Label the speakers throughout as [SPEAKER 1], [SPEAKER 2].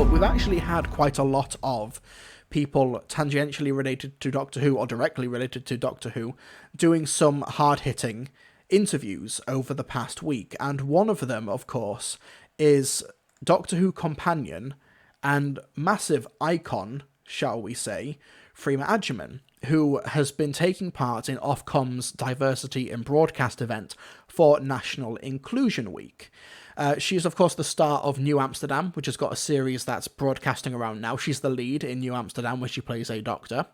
[SPEAKER 1] but we've actually had quite a lot of people tangentially related to Doctor Who or directly related to Doctor Who doing some hard-hitting interviews over the past week, and one of them, of course, is Doctor Who companion and massive icon, shall we say, Freema Agyeman, who has been taking part in Ofcom's Diversity in Broadcast event for National Inclusion Week. She's, of course, the star of New Amsterdam, which has got a series that's broadcasting around now. She's the lead in New Amsterdam, where she plays a doctor.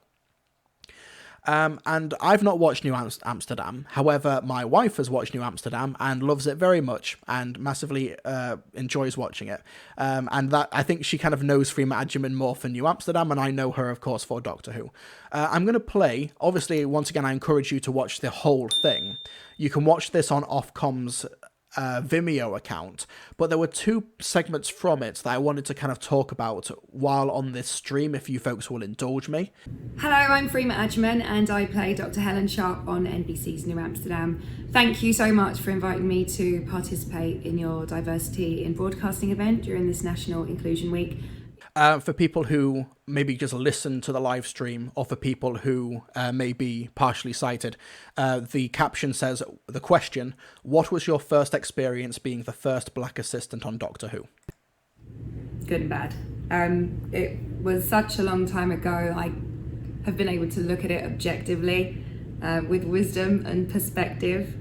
[SPEAKER 1] And I've not watched New Amsterdam. However, my wife has watched New Amsterdam and loves it very much and massively enjoys watching it. And that I think she kind of knows Freema Agyeman more for New Amsterdam, and I know her, of course, for Doctor Who. I'm going to play, obviously, once again, I encourage you to watch the whole thing. You can watch this on Ofcom's Vimeo account, but there were two segments from it that I wanted to kind of talk about while on this stream, if you folks will indulge me.
[SPEAKER 2] Hello, I'm Freema Agyeman and I play Dr. Helen Sharp on NBC's New Amsterdam. Thank you so much for inviting me to participate in your Diversity in Broadcasting event during this National Inclusion Week.
[SPEAKER 1] For people who maybe just listen to the live stream, or for people who may be partially sighted, the caption says, the question, what was your first experience being the first black assistant on Doctor Who?
[SPEAKER 2] Good and bad. It was such a long time ago. I have been able to look at it objectively, with wisdom and perspective.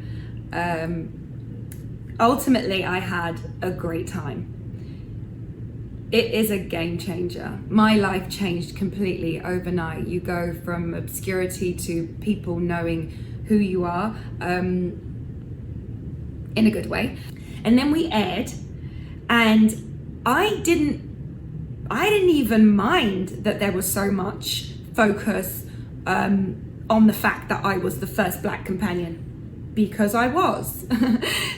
[SPEAKER 2] Ultimately, I had a great time. It is a game changer. My life changed completely overnight. You go from obscurity to people knowing who you are, in a good way. And then we aired, and I didn't even mind that there was so much focus on the fact that I was the first black companion, because I was.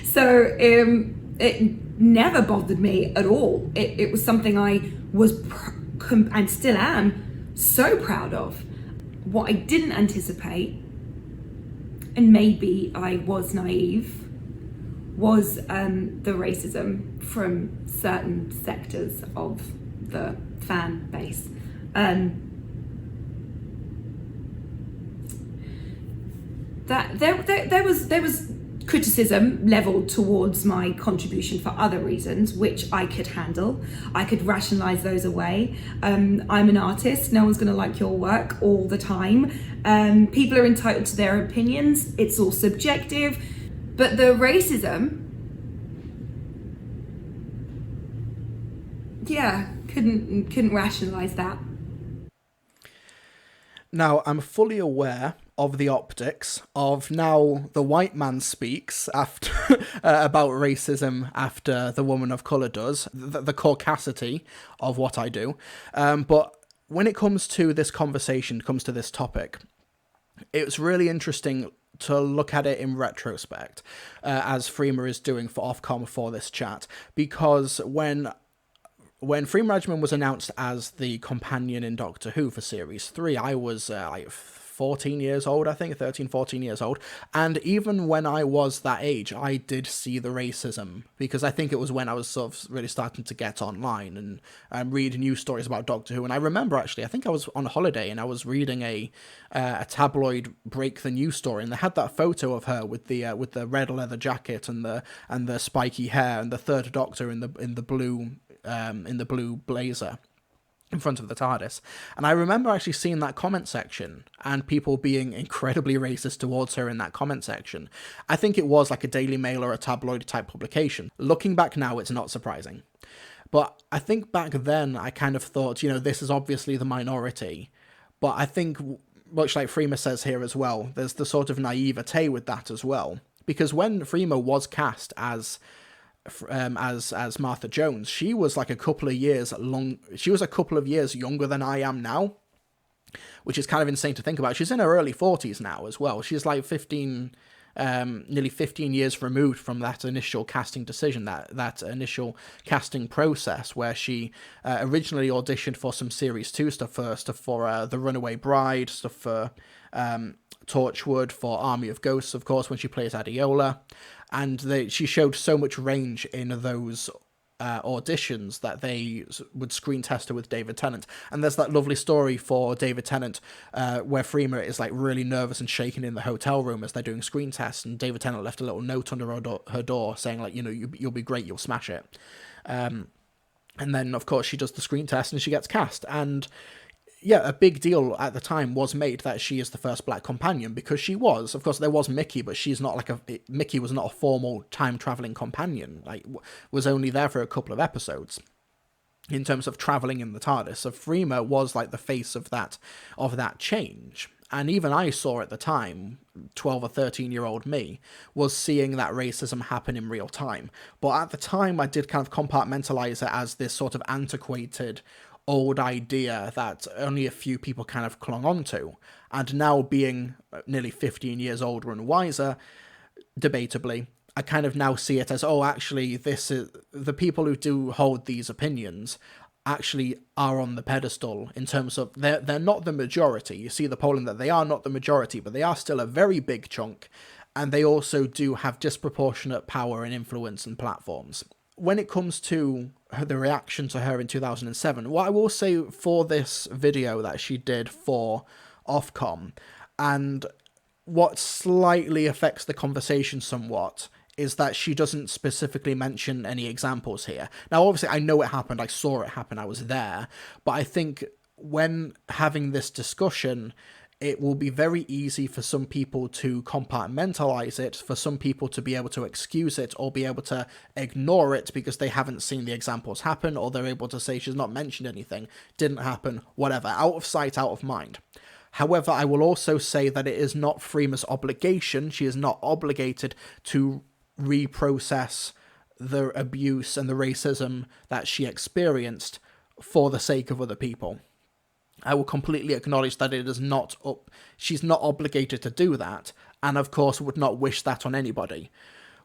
[SPEAKER 2] So it never bothered me at all. It was something I was and still am so proud of. What I didn't anticipate, and maybe I was naive, was the racism from certain sectors of the fan base. That there was criticism leveled towards my contribution for other reasons, which I could handle. I could rationalize those away. I'm an artist. No one's going to like your work all the time. People are entitled to their opinions. It's all subjective. But the racism, couldn't rationalize that.
[SPEAKER 1] Now, I'm fully aware of the optics of now the white man speaks after about racism after the woman of colour does, the caucasity of what I do. But when it comes to this conversation, comes to this topic, it's really interesting to look at it in retrospect, as Freema is doing for Ofcom for this chat, because when Freema Agyeman was announced as the companion in Doctor Who for Series 3, I was 14 years old, I think, 13, 14 years old. And even when I was that age, I did see the racism, because I think it was when I was sort of really starting to get online and read news stories about Doctor Who. And I remember, actually, I think I was on holiday and I was reading a tabloid Break the News story, and they had that photo of her with the red leather jacket and the spiky hair, and the third Doctor in the blue blazer in front of the TARDIS. And I remember actually seeing that comment section and people being incredibly racist towards her in that comment section. I think it was like a Daily Mail or a tabloid type publication. Looking back now, it's not surprising. But I think back then I kind of thought, this is obviously the minority. But I think, much like Freema says here as well, there's the sort of naivete with that as well. Because when Freema was cast as Martha Jones, she was like a couple of years younger than I am now, which is kind of insane to think about. She's in her early 40s now as well. She's like nearly 15 years removed from that initial casting decision, that initial casting process where she originally auditioned for some Series 2 stuff for The Runaway Bride, stuff for Torchwood, for Army of Ghosts, of course, when she plays Adiola. And she showed so much range in those auditions that they would screen test her with David Tennant. And there's that lovely story for David Tennant where Freema is like really nervous and shaking in the hotel room as they're doing screen tests, and David Tennant left a little note under her door saying like, you know, you'll be great, you'll smash it. And then of course she does the screen test and she gets cast. And yeah, a big deal at the time was made that she is the first black companion, because she was. Of course, there was Mickey, but she's not like Mickey was not a formal time-traveling companion. Like, was only there for a couple of episodes in terms of traveling in the TARDIS. So Freema was like the face of that change. And even I saw at the time, 12 or 13-year-old me, was seeing that racism happen in real time. But at the time, I did kind of compartmentalize it as this sort of antiquated old idea that only a few people kind of clung on to. And now, being nearly 15 years older and wiser, debatably, I kind of now see it as, oh, actually, this is the people who do hold these opinions actually are on the pedestal in terms of they're not the majority. You see the polling that they are not the majority, but they are still a very big chunk, and they also do have disproportionate power and influence and platforms. When it comes to the reaction to her in 2007, what I will say for this video that she did for Ofcom, and what slightly affects the conversation somewhat, is that she doesn't specifically mention any examples here. Now, obviously, I know it happened, I saw it happen, I was there, but I think when having this discussion, it will be very easy for some people to compartmentalize it, for some people to be able to excuse it or be able to ignore it because they haven't seen the examples happen, or they're able to say she's not mentioned anything, didn't happen, whatever, out of sight, out of mind. However, I will also say that it is not Freema's obligation, she is not obligated to reprocess the abuse and the racism that she experienced for the sake of other people. I will completely acknowledge that it is not she's not obligated to do that, and of course would not wish that on anybody.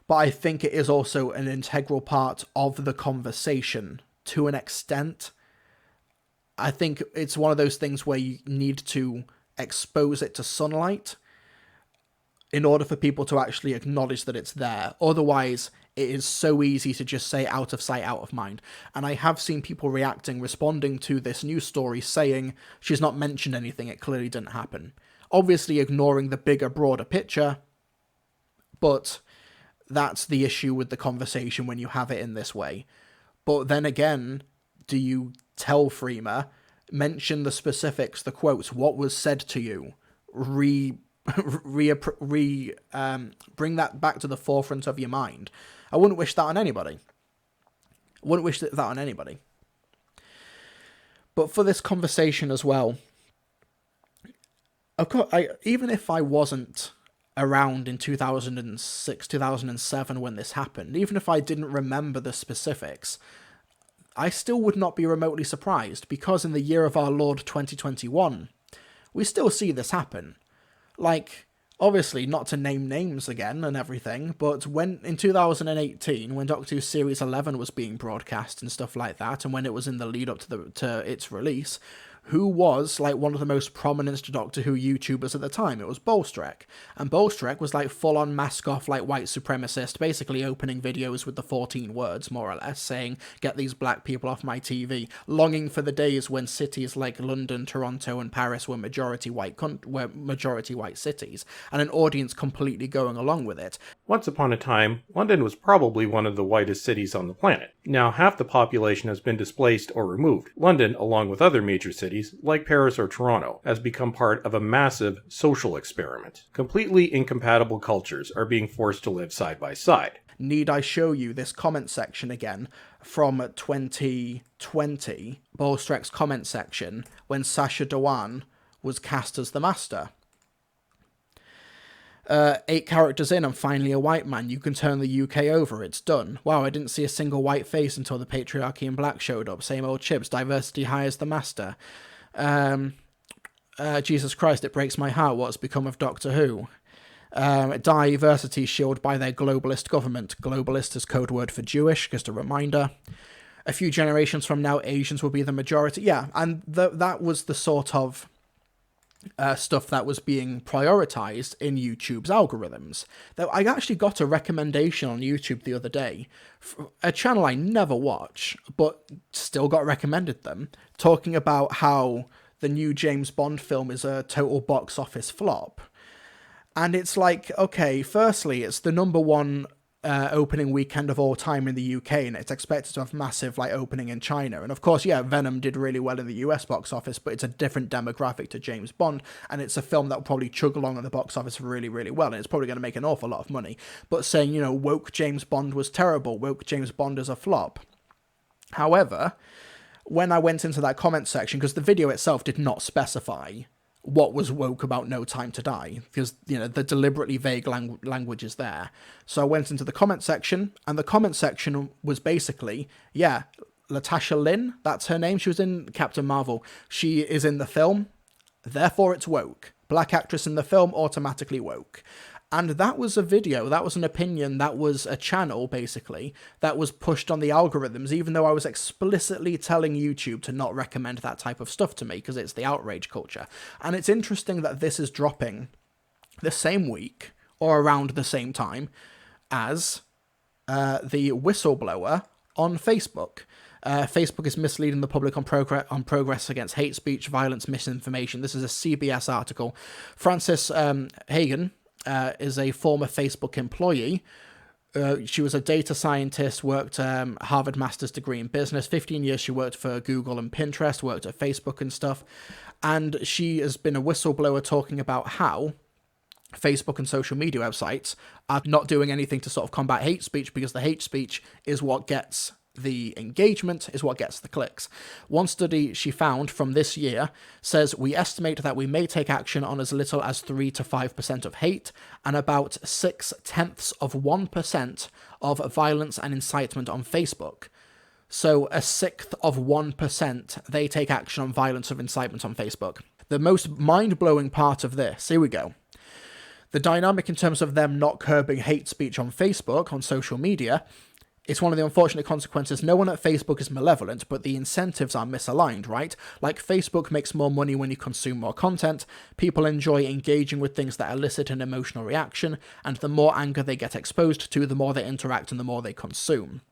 [SPEAKER 1] But I think it is also an integral part of the conversation to an extent. I think it's one of those things where you need to expose it to sunlight in order for people to actually acknowledge that it's there. Otherwise, it is so easy to just say out of sight, out of mind. And I have seen people responding to this news story, saying she's not mentioned anything, it clearly didn't happen. Obviously ignoring the bigger, broader picture, but that's the issue with the conversation when you have it in this way. But then again, do you tell Freema, mention the specifics, the quotes, what was said to you, bring that back to the forefront of your mind? I wouldn't wish that on anybody. But for this conversation as well, of course, even if I wasn't around in 2006, 2007 when this happened, even if I didn't remember the specifics, I still would not be remotely surprised, because in the year of our Lord 2021, we still see this happen. Like, obviously, not to name names again and everything, but when in 2018, when Doctor Who Series 11 was being broadcast and stuff like that, and when it was in the lead up to its release, who was like one of the most prominent Doctor Who YouTubers at the time? It was Bolstrek. And Bolstrek was like full-on mask-off, like white supremacist, basically opening videos with the 14 words, more or less, saying, get these black people off my TV, longing for the days when cities like London, Toronto, and Paris were majority white cities, and an audience completely going along with it.
[SPEAKER 3] Once upon a time, London was probably one of the whitest cities on the planet. Now half the population has been displaced or removed. London, along with other major cities, like Paris or Toronto, has become part of a massive social experiment. Completely incompatible cultures are being forced to live side by side.
[SPEAKER 1] Need I show you this comment section again from 2020, Bolstrek's comment section, when Sacha Dhawan was cast as the Master? 8 characters in, I'm finally a white man. You can turn the UK over. It's done. Wow, I didn't see a single white face until the patriarchy in black showed up. Same old chips. Diversity hires the Master. Jesus Christ, it breaks my heart what's become of Doctor Who. Diversity shielded by their globalist government. Globalist is code word for Jewish, just a reminder. A few generations from now, Asians will be the majority. Yeah, and that was the sort of stuff that was being prioritized in YouTube's algorithms. Though I actually got a recommendation on YouTube the other day, a channel I never watch, but still got recommended them, talking about how the new James Bond film is a total box office flop. And it's like, okay, firstly, it's the number one opening weekend of all time in the UK, and it's expected to have massive opening in China. And of course, yeah, Venom did really well in the US box office, but it's a different demographic to James Bond, and it's a film that will probably chug along at the box office really, really well, and it's probably going to make an awful lot of money. But saying, woke James Bond was terrible, woke James Bond is a flop. However, when I went into that comment section, because the video itself did not specify what was woke about No Time to Die, because, the deliberately vague language is there. So I went into the comment section, and the comment section was basically, yeah, Latasha Lynn, that's her name, she was in Captain Marvel, she is in the film, therefore it's woke. Black actress in the film, automatically woke. And that was a video, that was an opinion, that was a channel, basically, that was pushed on the algorithms, even though I was explicitly telling YouTube to not recommend that type of stuff to me, because it's the outrage culture. And it's interesting that this is dropping the same week, or around the same time, as the whistleblower on Facebook. Facebook is misleading the public on progress against hate speech, violence, misinformation. This is a CBS article. Frances Hagen is a former Facebook employee. She was a data scientist, worked Harvard master's degree in business. 15 years she worked for Google and Pinterest, worked at Facebook and stuff. And she has been a whistleblower talking about how Facebook and social media websites are not doing anything to sort of combat hate speech, because the hate speech is what gets the engagement, is what gets the clicks. One study she found from this year says we estimate that we may take action on as little as 3 to 5% of hate and about 0.6% of violence and incitement on Facebook. So 1/6 they take action on violence or incitement on Facebook. The most mind-blowing part of this, here we go. The dynamic in terms of them not curbing hate speech on Facebook, on social media, it's one of the unfortunate consequences. No one at Facebook is malevolent, but the incentives are misaligned, right? Like, Facebook makes more money when you consume more content, people enjoy engaging with things that elicit an emotional reaction, and the more anger they get exposed to, the more they interact and the more they consume.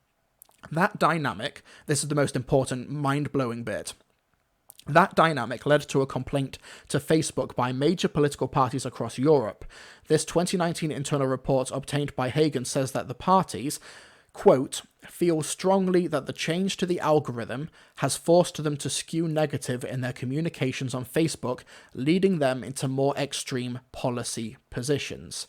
[SPEAKER 1] That dynamic, this is the most important, mind-blowing bit, that dynamic led to a complaint to Facebook by major political parties across Europe. This 2019 internal report obtained by Hagen says that the parties, quote, feel strongly that the change to the algorithm has forced them to skew negative in their communications on Facebook, leading them into more extreme policy positions.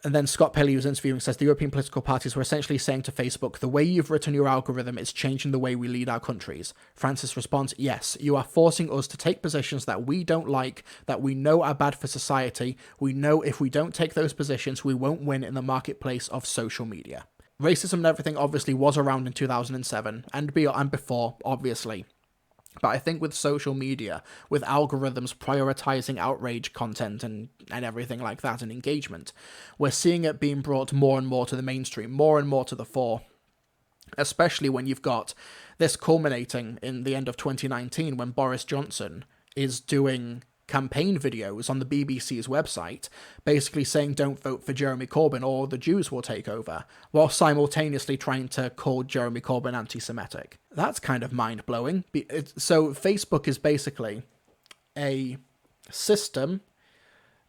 [SPEAKER 1] And then Scott Pelley, who's interviewing, says the European political parties were essentially saying to Facebook, the way you've written your algorithm is changing the way we lead our countries. Francis responds, yes, you are forcing us to take positions that we don't like, that we know are bad for society. We know if we don't take those positions, we won't win in the marketplace of social media. Racism and everything obviously was around in 2007 and before, obviously. But I think with social media, with algorithms prioritizing outrage content and everything like that and engagement, we're seeing it being brought more and more to the mainstream, more and more to the fore, especially when you've got this culminating in the end of 2019 when Boris Johnson is doing campaign videos on the BBC's website, basically saying don't vote for Jeremy Corbyn or the Jews will take over, while simultaneously trying to call Jeremy Corbyn anti-Semitic. That's kind of mind-blowing. So Facebook is basically a system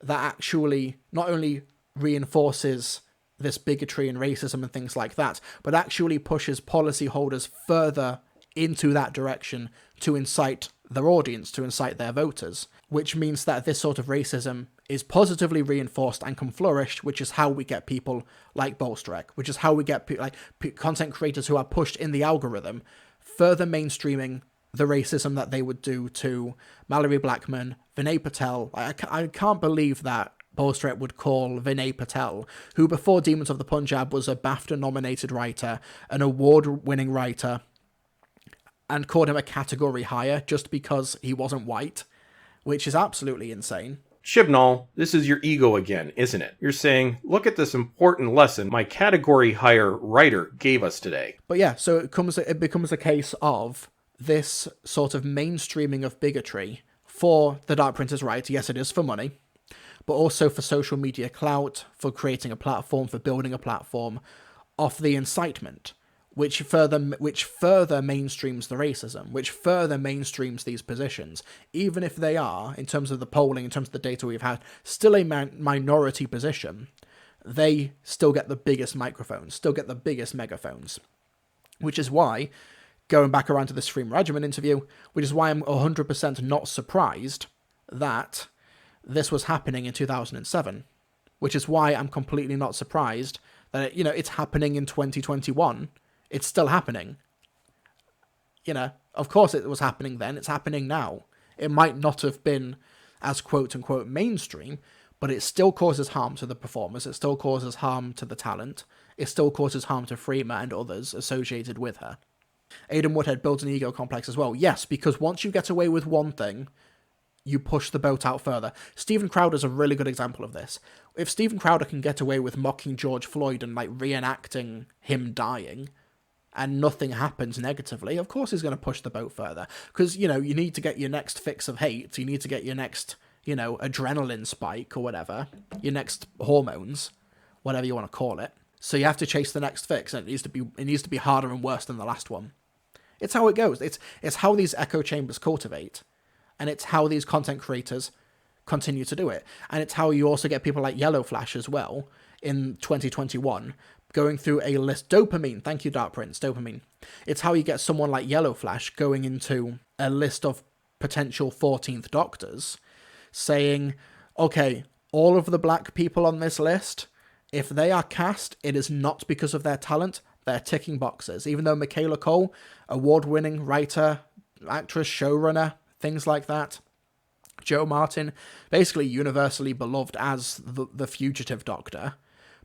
[SPEAKER 1] that actually not only reinforces this bigotry and racism and things like that, but actually pushes policyholders further into that direction to incite their audience, to incite their voters, which means that this sort of racism is positively reinforced and can flourish, which is how we get people like Bolstrek, which is how we get content creators who are pushed in the algorithm further mainstreaming the racism that they would do to Mallory Blackman, Vinay Patel. I can't believe that Bolstrek would call Vinay Patel, who before Demons of the Punjab was a BAFTA-nominated writer, an award-winning writer, and called him a category higher just because he wasn't white, which is absolutely insane.
[SPEAKER 3] Shibnall, this is your ego again, isn't it? You're saying, look at this important lesson my category higher writer gave us today.
[SPEAKER 1] But yeah, so it becomes a case of this sort of mainstreaming of bigotry for the Dark Prince's right, yes, it is for money, but also for social media clout, for creating a platform, for building a platform off the incitement, which further mainstreams the racism, which further mainstreams these positions, even if they are, in terms of the polling, in terms of the data we've had, still a minority position. They still get the biggest microphones, still get the biggest megaphones, which is why, going back around to this Freema Agyeman interview, which is why I'm 100% not surprised that this was happening in 2007, which is why I'm completely not surprised that, it's happening in 2021. It's still happening. Of course it was happening then, it's happening now. It might not have been as quote-unquote mainstream, but it still causes harm to the performers, it still causes harm to the talent, it still causes harm to Freema and others associated with her. Aidan Woodhead builds an ego complex as well. Yes, because once you get away with one thing, you push the boat out further. Stephen Crowder's a really good example of this. If Stephen Crowder can get away with mocking George Floyd and reenacting him dying, and nothing happens negatively, of course he's going to push the boat further. Because, you need to get your next fix of hate, you need to get your next, adrenaline spike or whatever, your next hormones, whatever you want to call it. So you have to chase the next fix, and it needs to be harder and worse than the last one. It's how it goes. It's how these echo chambers cultivate, and it's how these content creators continue to do it. And it's how you also get people like Yellow Flash as well in 2021 going through a list. Dopamine, thank you, Dark Prince, dopamine. It's how you get someone like Yellow Flash going into a list of potential 14th Doctors, saying, okay, all of the black people on this list, if they are cast, it is not because of their talent, they're ticking boxes. Even though Michaela Cole, award-winning writer, actress, showrunner, things like that, Joe Martin, basically universally beloved as the fugitive Doctor,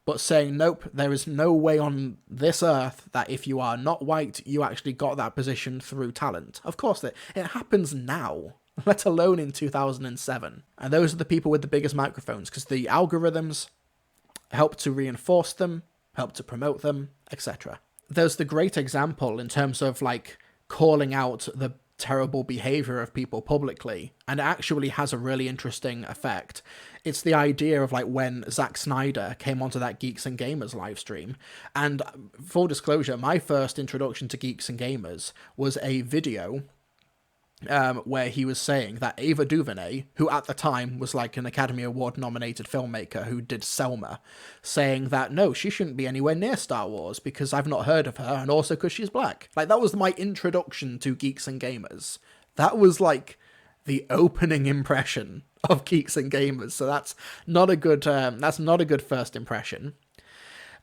[SPEAKER 1] but saying, nope, there is no way on this earth that if you are not white, you actually got that position through talent. Of course, it happens now, let alone in 2007. And those are the people with the biggest microphones, because the algorithms help to reinforce them, help to promote them, etc. There's the great example in terms of calling out the terrible behavior of people publicly, and it actually has a really interesting effect. It's the idea of when Zack Snyder came onto that Geeks and Gamers live stream. And full disclosure, my first introduction to Geeks and Gamers was a video where he was saying that Ava DuVernay, who at the time was an Academy Award nominated filmmaker who did Selma, saying that no, she shouldn't be anywhere near Star Wars because I've not heard of her, and also because she's black. That was my introduction to Geeks and Gamers. That was the opening impression of Geeks and Gamers. So that's not a good first impression.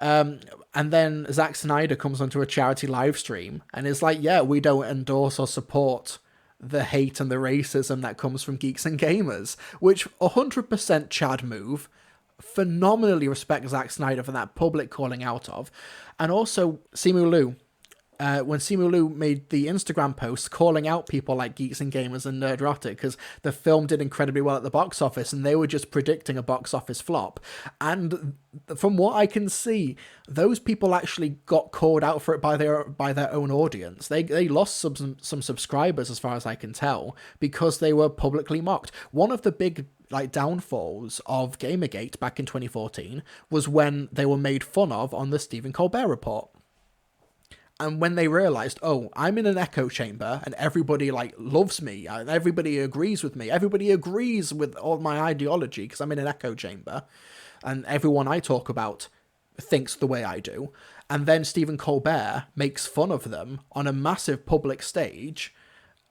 [SPEAKER 1] And then Zack Snyder comes onto a charity live stream and is yeah, we don't endorse or support the hate and the racism that comes from Geeks and Gamers, which 100% Chad move. Phenomenally respect Zack Snyder for that public calling out of. And also Simu Liu, when Simu Liu made the Instagram post calling out people like Geeks and Gamers and Nerdrotic because the film did incredibly well at the box office and they were just predicting a box office flop. And from what I can see, those people actually got called out for it by their own audience. They lost some subscribers, as far as I can tell, because they were publicly mocked. One of the big downfalls of Gamergate back in 2014 was when they were made fun of on the Stephen Colbert Report. And when they realized, oh, I'm in an echo chamber and everybody loves me and everybody agrees with me. Everybody agrees with all my ideology because I'm in an echo chamber and everyone I talk about thinks the way I do. And then Stephen Colbert makes fun of them on a massive public stage.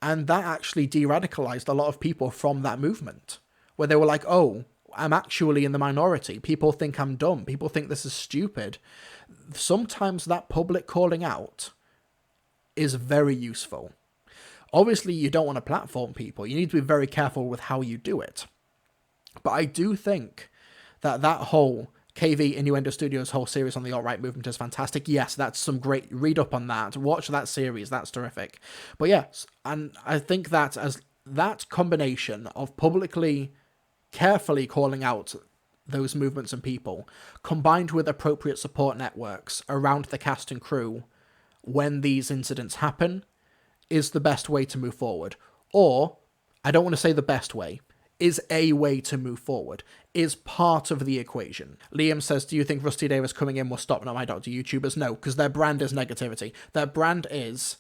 [SPEAKER 1] And that actually de-radicalized a lot of people from that movement where they were oh, I'm actually in the minority. People think I'm dumb. People think this is stupid. Sometimes that public calling out is very useful. Obviously, you don't want to platform people. You need to be very careful with how you do it. But I do think that whole KV Innuendo Studios whole series on the alt-right movement is fantastic. Yes, that's some great... Read up on that. Watch that series. That's terrific. But yes, and I think that as that combination of publicly, carefully calling out those movements and people, combined with appropriate support networks around the cast and crew when these incidents happen, is the best way to move forward. Or, I don't want to say the best way, is a way to move forward, is part of the equation. Liam says, do you think Rusty Davis coming in will stop Not My Doctor YouTubers? No, because their brand is negativity. Their brand is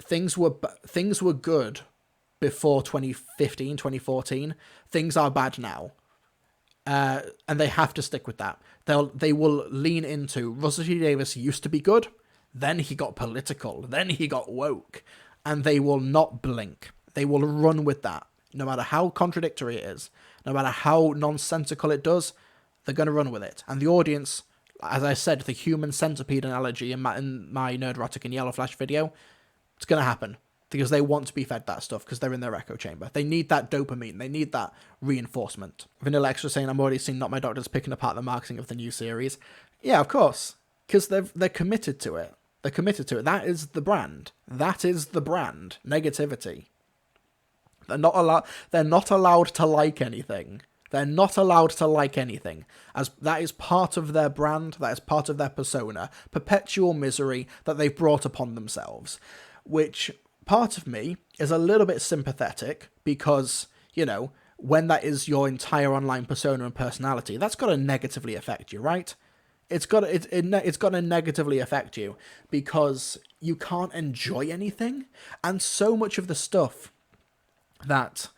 [SPEAKER 1] things were good before 2015, 2014. Things are bad now. And they have to stick with that. They will lean into Rusty Davis used to be good, then he got political, then he got woke, and they will not blink. They will run with that. No matter how contradictory it is, no matter how nonsensical it does, they're going to run with it. And the audience, as I said, the human centipede analogy in my Nerdrotic and Yellow Flash video, it's going to happen. Because they want to be fed that stuff, because they're in their echo chamber. They need that dopamine. They need that reinforcement. Vanilla Extra saying, I'm already seeing Not My Doctors picking apart the marketing of the new series. Yeah, of course. Because they're committed to it. They're committed to it. That is the brand. That is the brand. Negativity. They're not allowed to like anything. They're not allowed to like anything. As that is part of their brand. That is part of their persona. Perpetual misery that they've brought upon themselves. Which... part of me is a little bit sympathetic because, you know, when that is your entire online persona and personality, that's got to negatively affect you, right? It's got to negatively affect you because you can't enjoy anything, and so much of the stuff that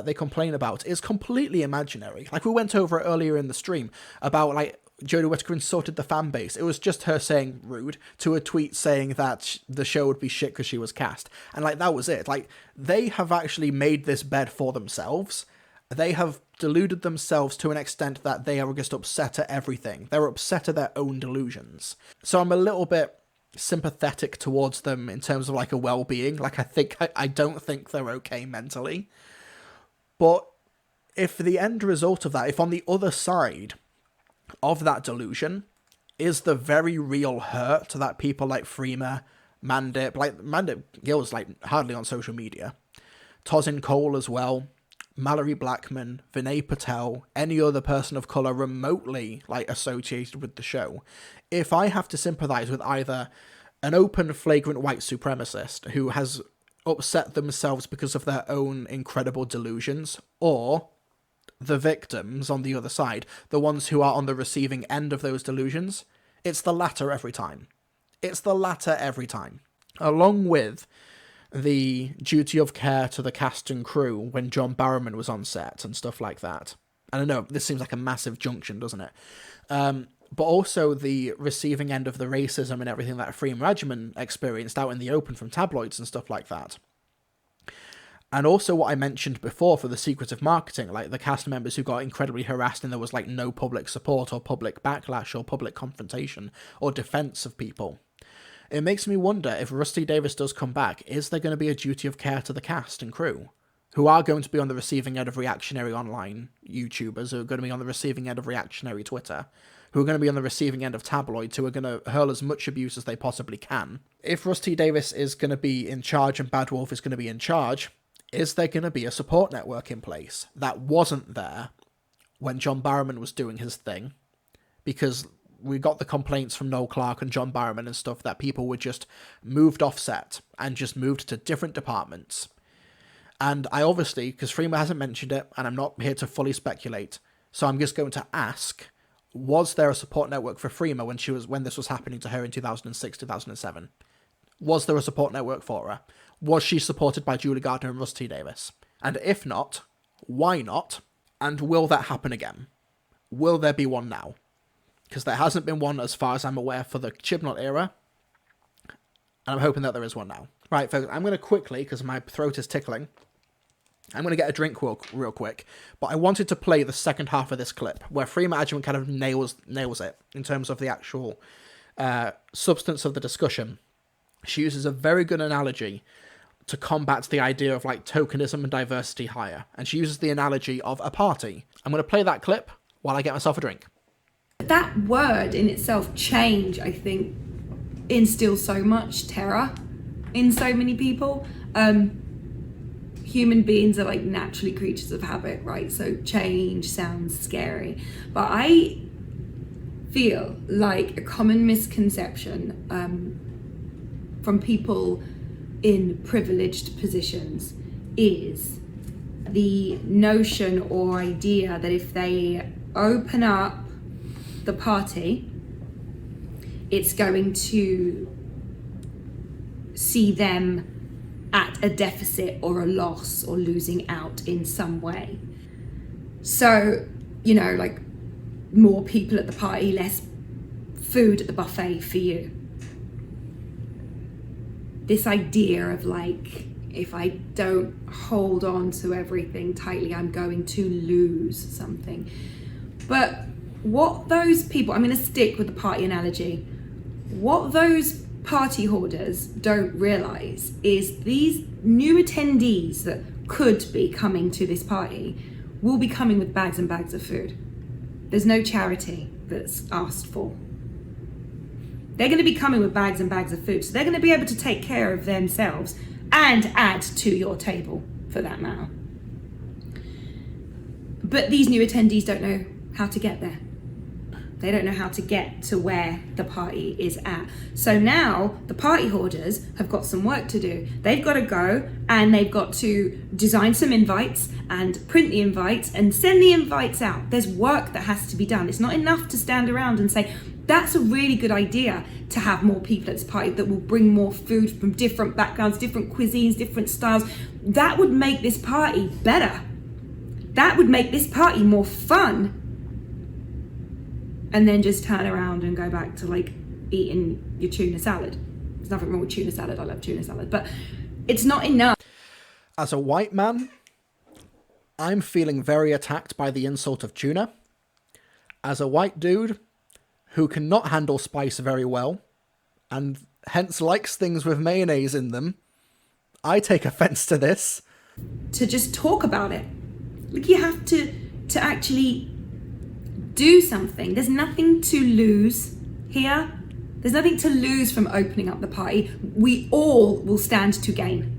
[SPEAKER 1] they complain about is completely imaginary. Like we went over it earlier in the stream about like Jodie Whittaker insulted the fan base. It was just her saying rude to a tweet saying that the show would be shit because she was cast. And like, that was it. Like, they have actually made this bed for themselves. They have deluded themselves to an extent that they are just upset at everything. They're upset at their own delusions. So I'm a little bit sympathetic towards them in terms of like a well-being. Like, I don't think they're okay mentally. But if the end result of that, if on the other side of that delusion is the very real hurt that people like Freema, Mandip Gill's like hardly on social media, Tosin Cole as well, Mallory Blackman, Vinay Patel, any other person of colour remotely like associated with the show, if I have to sympathise with either an open flagrant white supremacist who has upset themselves because of their own incredible delusions, or the victims on the other side, the ones who are on the receiving end of those delusions, it's the latter every time. It's the latter every time. Along with the duty of care to the cast and crew when John Barrowman was on set and stuff like that. And I know, this seems like a massive junction, doesn't it? But also the receiving end of the racism and everything that Freema Agyeman experienced out in the open from tabloids and stuff like that. And also what I mentioned before for the secret of marketing, like the cast members who got incredibly harassed and there was like no public support or public backlash or public confrontation or defense of people. It makes me wonder if Rusty Davis does come back, is there going to be a duty of care to the cast and crew who are going to be on the receiving end of reactionary online YouTubers, who are going to be on the receiving end of reactionary Twitter, who are going to be on the receiving end of tabloids, who are going to hurl as much abuse as they possibly can. If Rusty Davis is going to be in charge and Bad Wolf is going to be in charge, is there going to be a support network in place that wasn't there when John Barrowman was doing his thing? Because we got the complaints from Noel Clarke and John Barrowman and stuff that people were just moved off set and just moved to different departments. And I obviously, because Freema hasn't mentioned it, and I'm not here to fully speculate, so I'm just going to ask, was there a support network for Freema when this was happening to her in 2006, 2007? Was there a support network for her? Was she supported by Julie Gardner and Rusty Davis? And if not, why not? And will that happen again? Will there be one now? Because there hasn't been one, as far as I'm aware, for the Chibnall era. And I'm hoping that there is one now. Right, folks, I'm going to quickly, because my throat is tickling, I'm going to get a drink real quick. But I wanted to play the second half of this clip, where Freema Agyeman kind of nails it, in terms of the actual substance of the discussion. She uses a very good analogy to combat the idea of like tokenism and diversity hire. And she uses the analogy of a party. I'm going to play that clip while I get myself a drink.
[SPEAKER 2] That word in itself, change, I think, instills so much terror in so many people. Human beings are like naturally creatures of habit, right? So change sounds scary. But I feel like a common misconception from people in privileged positions is the notion or idea that if they open up the party, it's going to see them at a deficit or a loss or losing out in some way. So, you know, like more people at the party, less food at the buffet for you. This idea of like, if I don't hold on to everything tightly, I'm going to lose something. But what those people, I'm going to stick with the party analogy. What those party hoarders don't realize is these new attendees that could be coming to this party will be coming with bags and bags of food. There's no charity that's asked for. They're going to be coming with bags and bags of food, so they're going to be able to take care of themselves and add to your table for that matter. But these new attendees don't know how to get there. They don't know how to get to where the party is at. So now the party hoarders have got some work to do. They've got to go and they've got to design some invites and print the invites and send the invites out. There's work that has to be done. It's not enough to stand around and say, that's a really good idea to have more people at this party that will bring more food from different backgrounds, different cuisines, different styles. That would make this party better. That would make this party more fun. And then just turn around and go back to like eating your tuna salad. There's nothing wrong with tuna salad. I love tuna salad, but it's not enough.
[SPEAKER 1] As a white man, I'm feeling very attacked by the insult of tuna. As a white dude who cannot handle spice very well, and hence likes things with mayonnaise in them, I take offense to this.
[SPEAKER 2] To just talk about it. Like you have to actually do something. There's nothing to lose here. There's nothing to lose from opening up the party. We all will stand to gain.